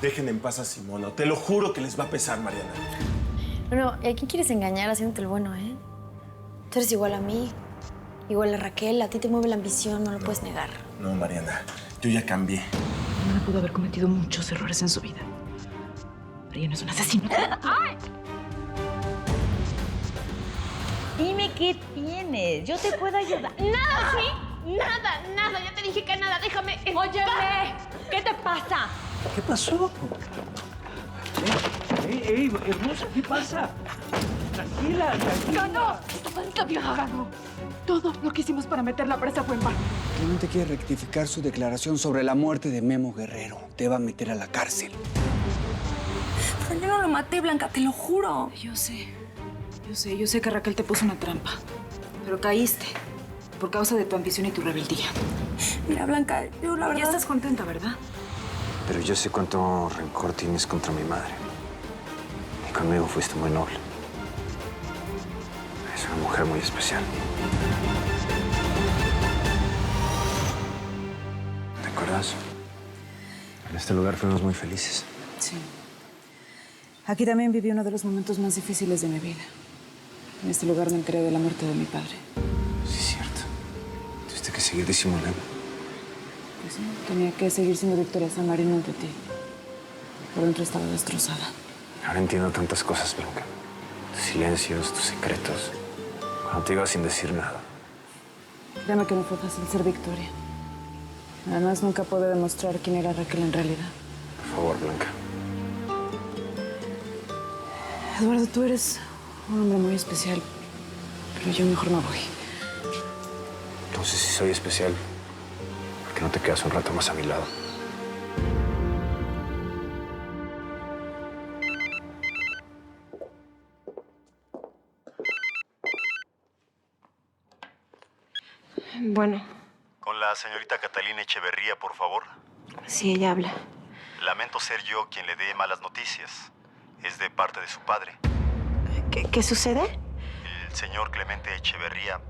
Dejen en paz a Simona. Te lo juro que les va a pesar, Mariana. Bueno, ¿a quién quieres engañar haciéndote el bueno, eh? Tú eres igual a mí, igual a Raquel. A ti te mueve la ambición, no lo puedes negar. No, Mariana. Yo ya cambié. Mariana pudo haber cometido muchos errores en su vida. Pero ella no es un asesino. ¡Ay! Dime qué tienes. Yo te puedo ayudar. Nada, ¿sí? Nada. Ya te dije que nada. Déjame. Óyeme, ¿qué te pasa? ¿Qué pasó? ¡Ey, hermosa! ¿Qué pasa? Tranquila. ¡Ganó! ¡Está bien, ganó! Todo lo que hicimos para meterla presa fue en vano. Clemente quiere rectificar su declaración sobre la muerte de Memo Guerrero. Te va a meter a la cárcel. Pero yo no lo maté, Blanca, te lo juro. Yo sé que Raquel te puso una trampa. Pero caíste por causa de tu ambición y tu rebeldía. Mira, Blanca, yo la verdad... Ya estás contenta, ¿verdad? Pero yo sé cuánto rencor tienes contra mi madre. Y conmigo fuiste muy noble. Es una mujer muy especial. ¿Te acuerdas? En este lugar fuimos muy felices. Sí. Aquí también viví uno de los momentos más difíciles de mi vida. En este lugar me enteré de la muerte de mi padre. Sí, es cierto. Tuviste que seguir disimulando. Pues sí, tenía que seguir siendo Victoria San Marino ante ti. Por dentro estaba destrozada. Ahora entiendo tantas cosas, Blanca. Tus silencios, tus secretos. Cuando te ibas sin decir nada. Créeme que no fue fácil ser Victoria. Además, nunca pude demostrar quién era Raquel en realidad. Por favor, Blanca. Eduardo, tú eres un hombre muy especial, pero yo mejor me voy. Entonces, si soy especial, ¿por qué no te quedas un rato más a mi lado? Bueno, Con la señorita Catalina Echeverría, por favor. sí, ella habla. Lamento ser yo quien le dé malas noticias. Es de parte de su padre. ¿Qué sucede? El señor Clemente Echeverría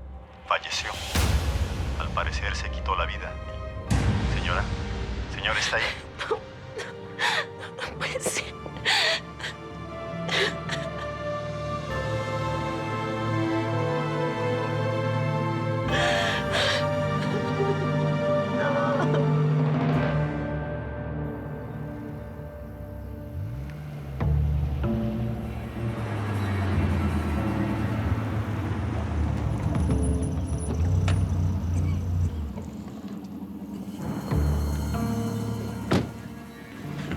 falleció. Al parecer se quitó la vida. Señora, señor, ¿está ahí? No puede ser.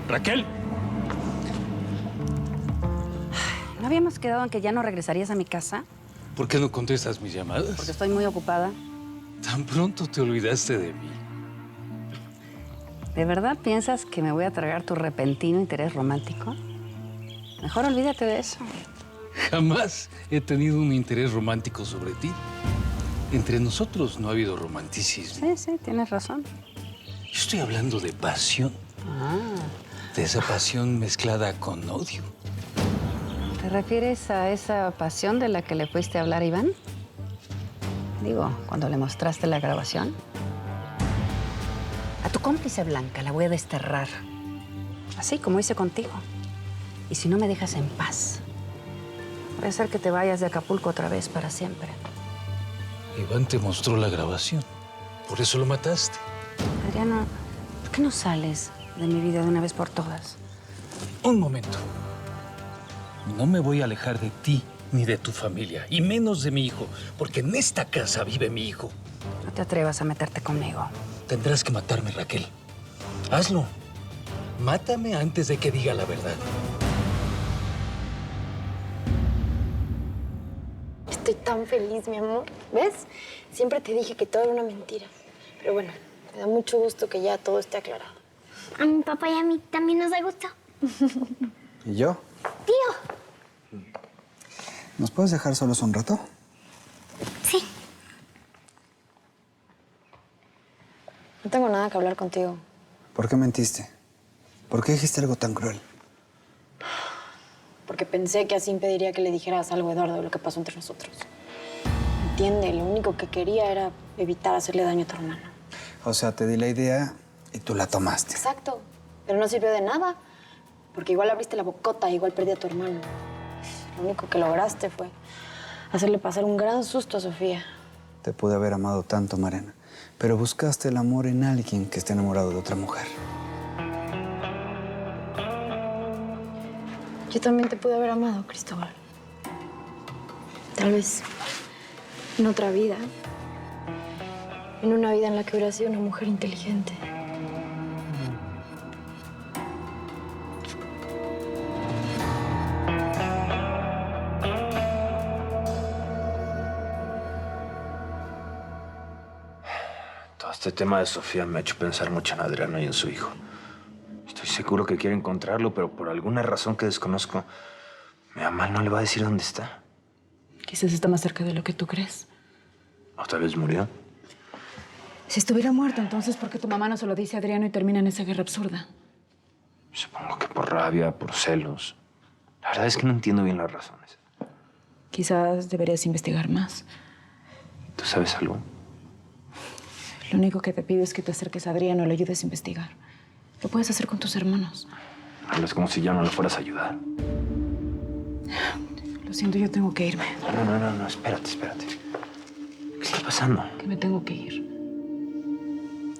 ¡Raquel! ¿No habíamos quedado en que ya no regresarías a mi casa? ¿Por qué no contestas mis llamadas? Porque estoy muy ocupada. Tan pronto te olvidaste de mí. ¿De verdad piensas que me voy a tragar tu repentino interés romántico? Mejor olvídate de eso. Jamás he tenido un interés romántico sobre ti. Entre nosotros no ha habido romanticismo. Sí, tienes razón. Yo estoy hablando de pasión. De esa pasión mezclada con odio. ¿Te refieres a esa pasión de la que le fuiste a hablar a Iván? Digo, cuando le mostraste la grabación. A tu cómplice Blanca la voy a desterrar. Así como hice contigo. Y si no me dejas en paz, voy a hacer que te vayas de Acapulco otra vez para siempre. Iván te mostró la grabación. Por eso lo mataste. Adriano, ¿por qué no sales de mi vida de una vez por todas? Un momento. No me voy a alejar de ti ni de tu familia, y menos de mi hijo, porque en esta casa vive mi hijo. No te atrevas a meterte conmigo. Tendrás que matarme, Raquel. Hazlo. Mátame antes de que diga la verdad. Estoy tan feliz, mi amor. ¿Ves? Siempre te dije que todo era una mentira. Pero bueno, me da mucho gusto que ya todo esté aclarado. A mi papá y a mí también nos da gusto. ¿Y yo? Tío. ¿Nos puedes dejar solos un rato? Sí. No tengo nada que hablar contigo. ¿Por qué mentiste? ¿Por qué dijiste algo tan cruel? Porque pensé que así impediría que le dijeras algo a Eduardo de lo que pasó entre nosotros. Entiende, lo único que quería era evitar hacerle daño a tu hermano. O sea, te di la idea y tú la tomaste. Exacto. Pero no sirvió de nada. Porque igual abriste la bocota, igual perdí a tu hermano. Lo único que lograste fue hacerle pasar un gran susto a Sofía. Te pude haber amado tanto, Mariana, pero buscaste el amor en alguien que esté enamorado de otra mujer. Yo también te pude haber amado, Cristóbal. Tal vez en otra vida. En una vida en la que hubiera sido una mujer inteligente. Todo este tema de Sofía me ha hecho pensar mucho en Adriano y en su hijo. Estoy seguro que quiere encontrarlo, pero por alguna razón que desconozco, mi mamá no le va a decir dónde está. Quizás está más cerca de lo que tú crees. ¿O tal vez murió? Si estuviera muerto, entonces, ¿por qué tu mamá no se lo dice a Adriano y termina en esa guerra absurda? Supongo que por rabia, por celos. La verdad es que no entiendo bien las razones. Quizás deberías investigar más. ¿Tú sabes algo? Lo único que te pido es que te acerques a Adriano y lo ayudes a investigar. Lo puedes hacer con tus hermanos. Hablas como si ya no lo fueras a ayudar. Lo siento, yo tengo que irme. No, espérate. ¿Qué está pasando? Que me tengo que ir.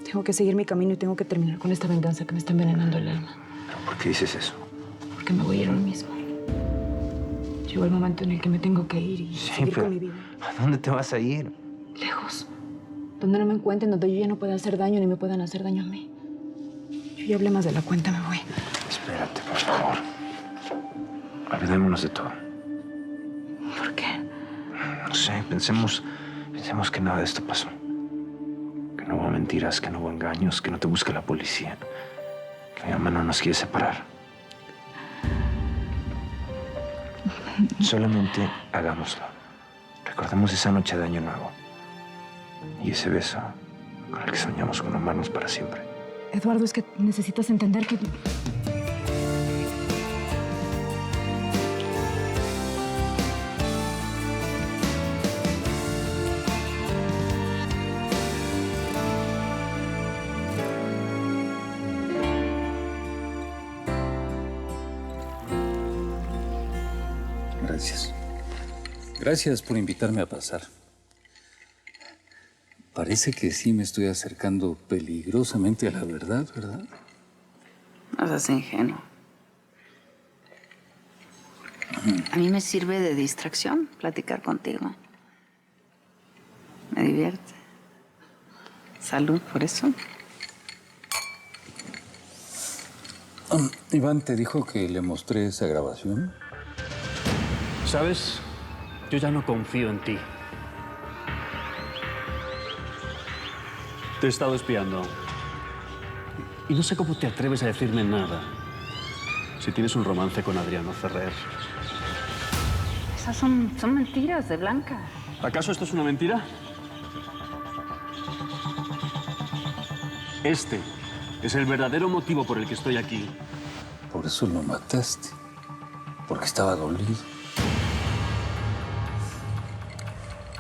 Tengo que seguir mi camino y tengo que terminar con esta venganza que me está envenenando el alma. ¿Pero por qué dices eso? Porque me voy a ir hoy mismo. Llegó el momento en el que me tengo que ir y seguir con mi vida. ¿A dónde te vas a ir? Lejos. Donde no me encuentren, donde yo ya no pueda hacer daño ni me puedan hacer daño a mí. Yo ya hablé más de la cuenta, me voy. Espérate, por favor. Olvidémonos de todo. ¿Por qué? No sé, pensemos que nada de esto pasó. Que no hubo mentiras, que no hubo engaños, que no te busque la policía. Que mi mamá no nos quiere separar. Solamente hagámoslo. Recordemos esa noche de Año Nuevo. Y ese beso con el que soñamos con amarnos para siempre. Eduardo, es que necesitas entender que... Gracias. Gracias por invitarme a pasar. Parece que sí me estoy acercando peligrosamente a la verdad, ¿verdad? No seas ingenuo. A mí me sirve de distracción platicar contigo. Me divierte. Salud por eso. Iván te dijo que le mostré esa grabación. ¿Sabes? Yo ya no confío en ti. Te he estado espiando. Y no sé cómo te atreves a decirme nada. Si tienes un romance con Adriano Ferrer. Esas son mentiras de Blanca. ¿Acaso esto es una mentira? Este es el verdadero motivo por el que estoy aquí. Por eso lo mataste. Porque estaba dolido.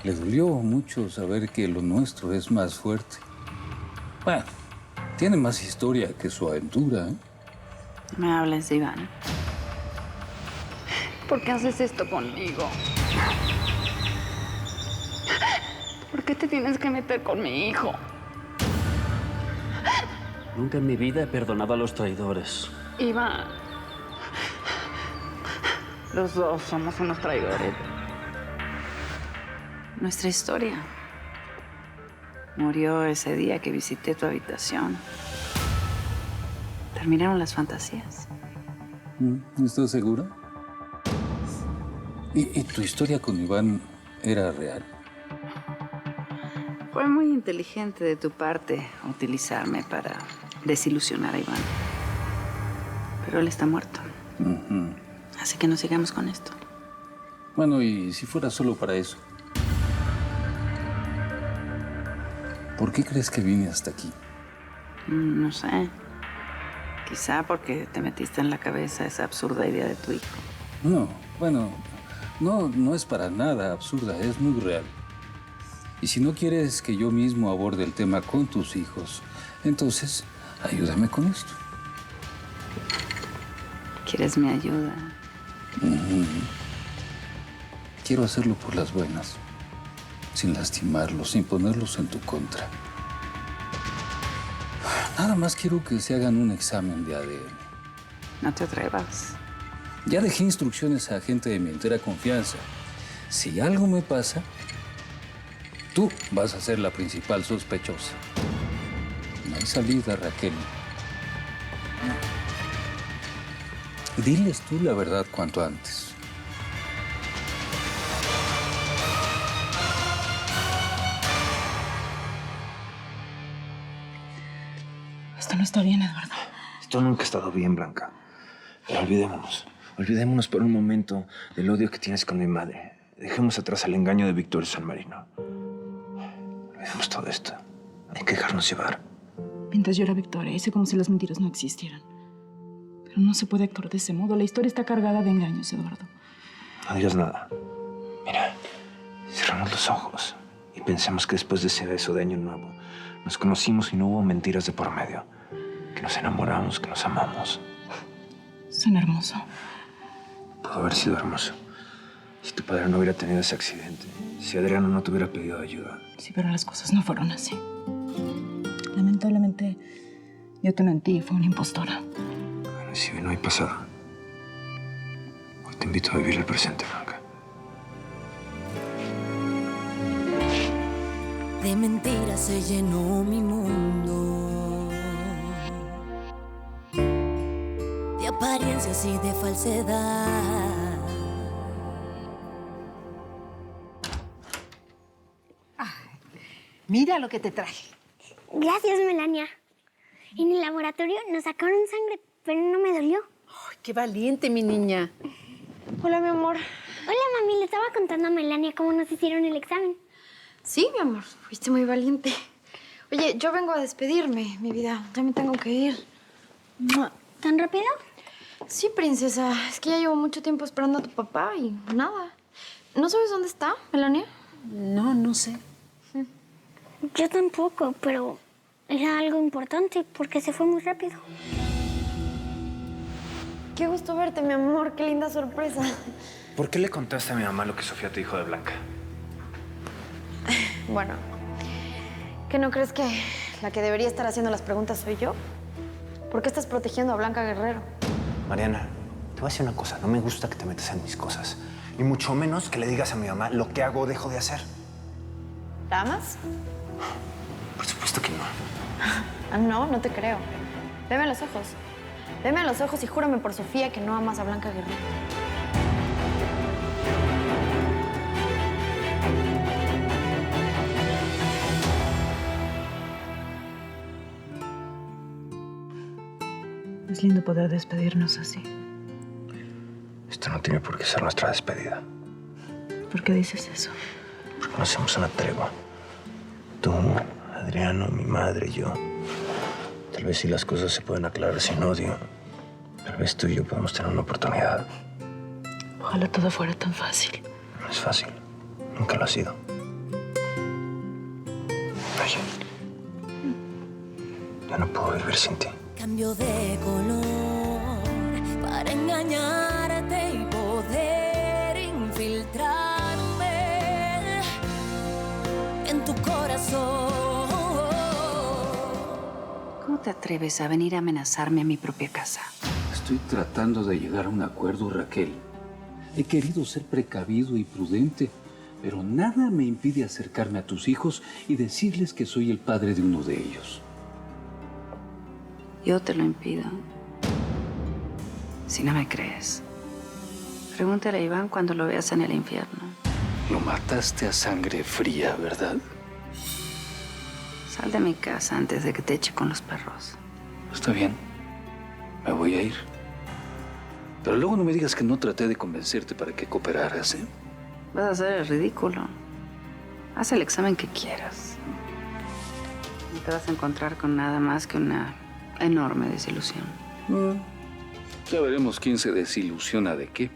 Le dolió mucho saber que lo nuestro es más fuerte. Bueno, tiene más historia que su aventura, ¿eh? No me hables de Iván. ¿Por qué haces esto conmigo? ¿Por qué te tienes que meter con mi hijo? Nunca en mi vida he perdonado a los traidores. Iván. Los dos somos unos traidores. Nuestra historia murió ese día que visité tu habitación. Terminaron las fantasías. ¿Estás segura? ¿Y tu historia con Iván era real? Fue muy inteligente de tu parte utilizarme para desilusionar a Iván. Pero él está muerto. Así que no sigamos con esto. Bueno, y si fuera solo para eso. ¿Por qué crees que vine hasta aquí? No sé. Quizá porque te metiste en la cabeza esa absurda idea de tu hijo. No, bueno, no es para nada absurda, es muy real. Y si no quieres que yo mismo aborde el tema con tus hijos, entonces ayúdame con esto. ¿Quieres mi ayuda? Quiero hacerlo por las buenas, sin lastimarlos, sin ponerlos en tu contra. Nada más quiero que se hagan un examen de ADN. No te atrevas. Ya dejé instrucciones a gente de mi entera confianza. Si algo me pasa, tú vas a ser la principal sospechosa. No hay salida, Raquel. Diles tú la verdad cuanto antes. Esto no está bien, Eduardo. Esto nunca ha estado bien, Blanca. Pero olvidémonos. Olvidémonos por un momento del odio que tienes con mi madre. Dejemos atrás el engaño de Victoria San Marino. Olvidemos todo esto. Hay que dejarnos llevar. Mientras yo era Victoria, hice como si las mentiras no existieran. Pero no se puede actuar de ese modo. La historia está cargada de engaños, Eduardo. No digas nada. Mira, cerramos los ojos y pensemos que después de ese beso de Año Nuevo nos conocimos y no hubo mentiras de por medio. Que nos enamoramos, que nos amamos. Suena hermoso. Pudo haber sido hermoso. Si tu padre no hubiera tenido ese accidente, si Adriano no te hubiera pedido ayuda. Sí, pero las cosas no fueron así. Lamentablemente, yo te mentí y fue una impostora. Bueno, si bien no hay pasado, hoy te invito a vivir el presente, Blanca. De mentiras se llenó mi mundo, de apariencias y de falsedad. Mira lo que te traje. Gracias, Melania. En el laboratorio nos sacaron sangre, pero no me dolió. Ay, qué valiente, mi niña. Hola, mi amor. Hola, mami. Le estaba contando a Melania cómo nos hicieron el examen. Sí, mi amor. Fuiste muy valiente. Oye, yo vengo a despedirme, mi vida. Ya me tengo que ir. ¿Tan rápido? Sí, princesa. Es que ya llevo mucho tiempo esperando a tu papá y nada. ¿No sabes dónde está, Melania? No, no sé. Yo tampoco, pero era algo importante porque se fue muy rápido. Qué gusto verte, mi amor. Qué linda sorpresa. ¿Por qué le contaste a mi mamá lo que Sofía te dijo de Blanca? Bueno, ¿qué no crees que la que debería estar haciendo las preguntas soy yo? ¿Por qué estás protegiendo a Blanca Guerrero? Mariana, te voy a decir una cosa. No me gusta que te metas en mis cosas. Ni mucho menos que le digas a mi mamá lo que hago o dejo de hacer. ¿La amas? Por supuesto que no. Ah, no, no te creo. Veme a los ojos. Veme a los ojos y júrame por Sofía que no amas a Blanca Guerrero. Es lindo poder despedirnos así. Esto no tiene por qué ser nuestra despedida. ¿Por qué dices eso? Porque nos hacemos una tregua. Tú, Adriano, mi madre y yo. Tal vez si las cosas se pueden aclarar sin odio, tal vez tú y yo podemos tener una oportunidad. Ojalá todo fuera tan fácil. No es fácil. Nunca lo ha sido. Oye, ya no puedo vivir sin ti. Cambio de color para engañarte y poder infiltrarme en tu corazón. ¿Cómo te atreves a venir a amenazarme a mi propia casa? Estoy tratando de llegar a un acuerdo, Raquel. He querido ser precavido y prudente, pero nada me impide acercarme a tus hijos y decirles que soy el padre de uno de ellos. Yo te lo impido. Si no me crees, pregúntale a Iván cuando lo veas en el infierno. Lo mataste a sangre fría, ¿verdad? Sal de mi casa antes de que te eche con los perros. Está bien. Me voy a ir. Pero luego no me digas que no traté de convencerte para que cooperaras, ¿eh? Vas a hacer el ridículo. Haz el examen que quieras. No te vas a encontrar con nada más que una enorme desilusión. Ya veremos quién se desilusiona de qué.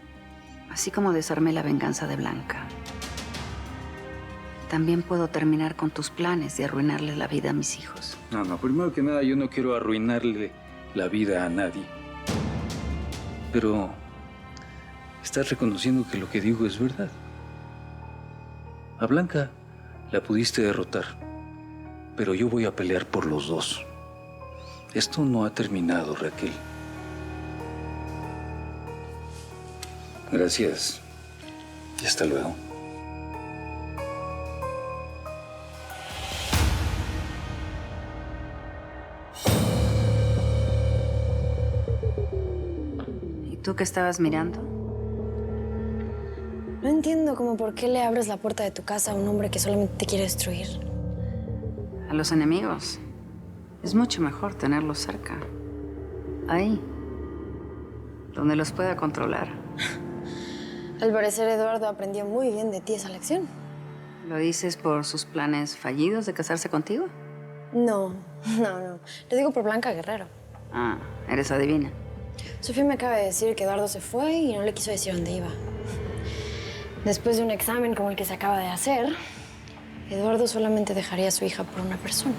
Así como desarmé la venganza de Blanca, también puedo terminar con tus planes de arruinarle la vida a mis hijos. No, primero que nada, yo no quiero arruinarle la vida a nadie. Pero estás reconociendo que lo que digo es verdad. A Blanca la pudiste derrotar, pero yo voy a pelear por los dos. Esto no ha terminado, Raquel. Gracias y hasta luego. ¿Y tú qué estabas mirando? No entiendo como por qué le abres la puerta de tu casa a un hombre que solamente te quiere destruir. A los enemigos. Es mucho mejor tenerlos cerca. Ahí. Donde los pueda controlar. Al parecer, Eduardo aprendió muy bien de ti esa lección. ¿Lo dices por sus planes fallidos de casarse contigo? No. Lo digo por Blanca Guerrero. Ah, eres adivina. Sofía me acaba de decir que Eduardo se fue y no le quiso decir dónde iba. Después de un examen como el que se acaba de hacer, Eduardo solamente dejaría a su hija por una persona.